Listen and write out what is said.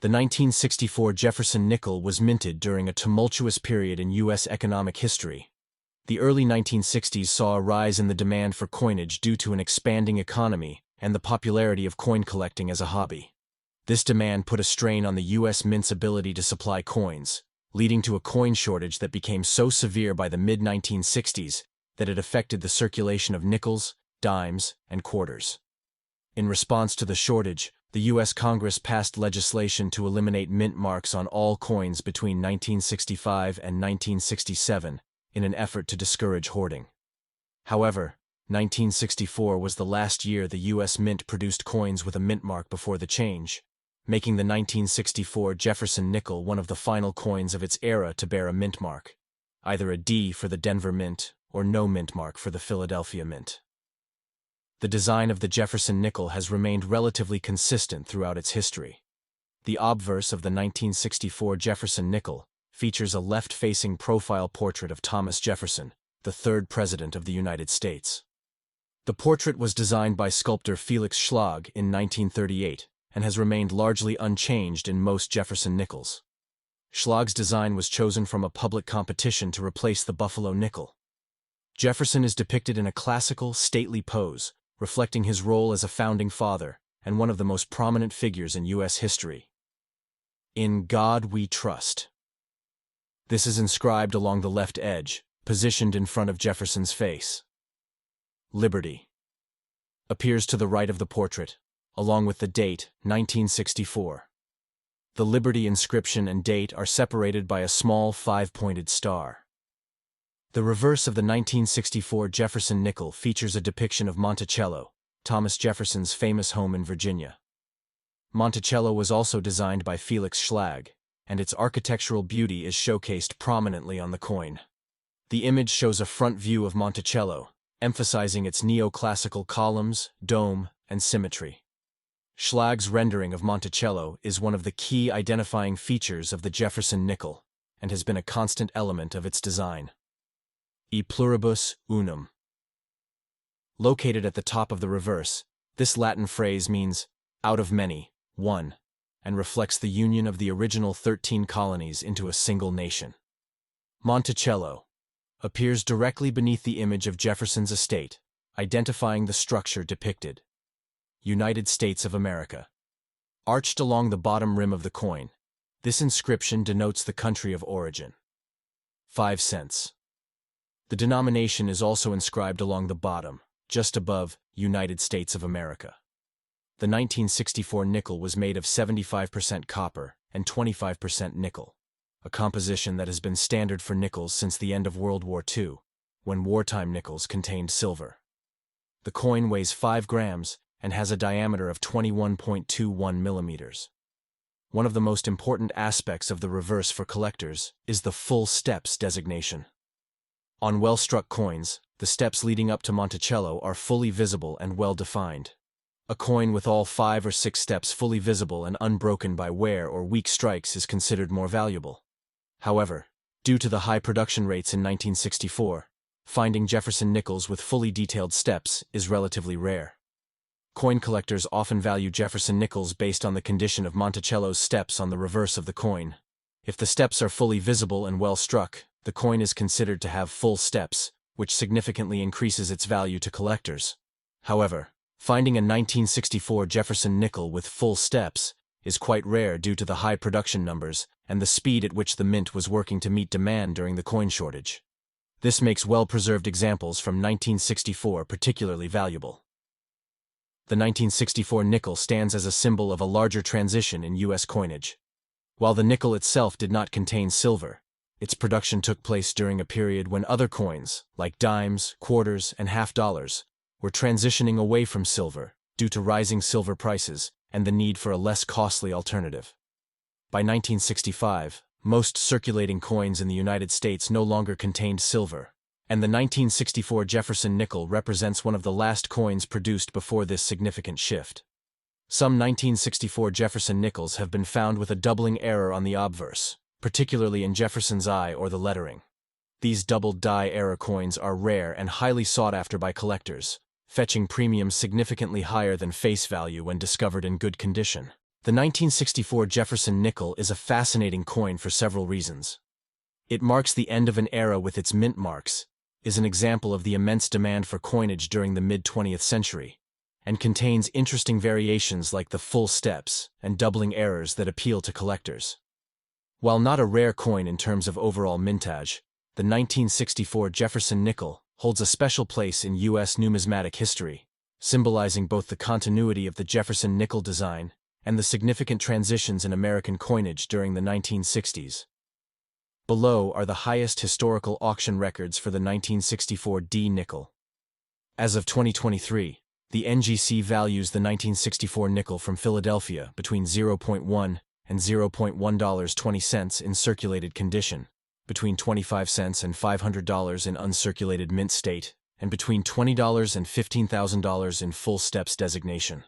The 1964 Jefferson nickel was minted during a tumultuous period in U.S. economic history. The early 1960s saw a rise in the demand for coinage due to an expanding economy and the popularity of coin collecting as a hobby. This demand put a strain on the U.S. Mint's ability to supply coins, leading to a coin shortage that became so severe by the mid-1960s that it affected the circulation of nickels, dimes, and quarters. In response to the shortage, the U.S. Congress passed legislation to eliminate mint marks on all coins between 1965 and 1967 in an effort to discourage hoarding. However, 1964 was the last year the U.S. Mint produced coins with a mint mark before the change, making the 1964 Jefferson nickel one of the final coins of its era to bear a mint mark, either a D for the Denver Mint or no mint mark for the Philadelphia Mint. The design of the Jefferson nickel has remained relatively consistent throughout its history. The obverse of the 1964 Jefferson nickel features a left-facing profile portrait of Thomas Jefferson, the third President of the United States. The portrait was designed by sculptor Felix Schlag in 1938 and has remained largely unchanged in most Jefferson nickels. Schlag's design was chosen from a public competition to replace the Buffalo nickel. Jefferson is depicted in a classical, stately pose, reflecting his role as a founding father and one of the most prominent figures in U.S. history. "In God We Trust." This is inscribed along the left edge, positioned in front of Jefferson's face. "Liberty" appears to the right of the portrait, along with the date, 1964. The Liberty inscription and date are separated by a small five-pointed star. The reverse of the 1964 Jefferson nickel features a depiction of Monticello, Thomas Jefferson's famous home in Virginia. Monticello was also designed by Felix Schlag, and its architectural beauty is showcased prominently on the coin. The image shows a front view of Monticello, emphasizing its neoclassical columns, dome, and symmetry. Schlag's rendering of Monticello is one of the key identifying features of the Jefferson nickel, and has been a constant element of its design. E pluribus unum. Located at the top of the reverse, this Latin phrase means, out of many, one, and reflects the union of the original 13 colonies into a single nation. Monticello appears directly beneath the image of Jefferson's estate, identifying the structure depicted. United States of America. Arched along the bottom rim of the coin, this inscription denotes the country of origin. 5 cents. The denomination is also inscribed along the bottom, just above United States of America. The 1964 nickel was made of 75% copper and 25% nickel, a composition that has been standard for nickels since the end of World War II, when wartime nickels contained silver. The coin weighs 5 grams and has a diameter of 21.21 millimeters. One of the most important aspects of the reverse for collectors is the full steps designation. On well-struck coins, the steps leading up to Monticello are fully visible and well-defined. A coin with all 5 or 6 steps fully visible and unbroken by wear or weak strikes is considered more valuable. However, due to the high production rates in 1964, finding Jefferson nickels with fully detailed steps is relatively rare. Coin collectors often value Jefferson nickels based on the condition of Monticello's steps on the reverse of the coin. If the steps are fully visible and well struck, the coin is considered to have full steps, which significantly increases its value to collectors. However, finding a 1964 Jefferson nickel with full steps is quite rare due to the high production numbers and the speed at which the mint was working to meet demand during the coin shortage. This makes well-preserved examples from 1964 particularly valuable. The 1964 nickel stands as a symbol of a larger transition in U.S. coinage. While the nickel itself did not contain silver, its production took place during a period when other coins, like dimes, quarters, and half-dollars, were transitioning away from silver due to rising silver prices and the need for a less costly alternative. By 1965, most circulating coins in the United States no longer contained silver, and the 1964 Jefferson nickel represents one of the last coins produced before this significant shift. Some 1964 Jefferson nickels have been found with a doubling error on the obverse, particularly in Jefferson's eye or the lettering. These doubled die error coins are rare and highly sought after by collectors, fetching premiums significantly higher than face value when discovered in good condition. The 1964 Jefferson nickel is a fascinating coin for several reasons. It marks the end of an era with its mint marks, is an example of the immense demand for coinage during the mid-20th century, and contains interesting variations like the full steps and doubling errors that appeal to collectors. While not a rare coin in terms of overall mintage, the 1964 Jefferson nickel holds a special place in U.S. numismatic history, symbolizing both the continuity of the Jefferson nickel design and the significant transitions in American coinage during the 1960s. Below are the highest historical auction records for the 1964 D nickel. As of 2023, the NGC values the 1964 nickel from Philadelphia between $0.1 and $0.120 in circulated condition, between 25 cents and $500 in uncirculated mint state, and between $20 and $15,000 in full steps designation.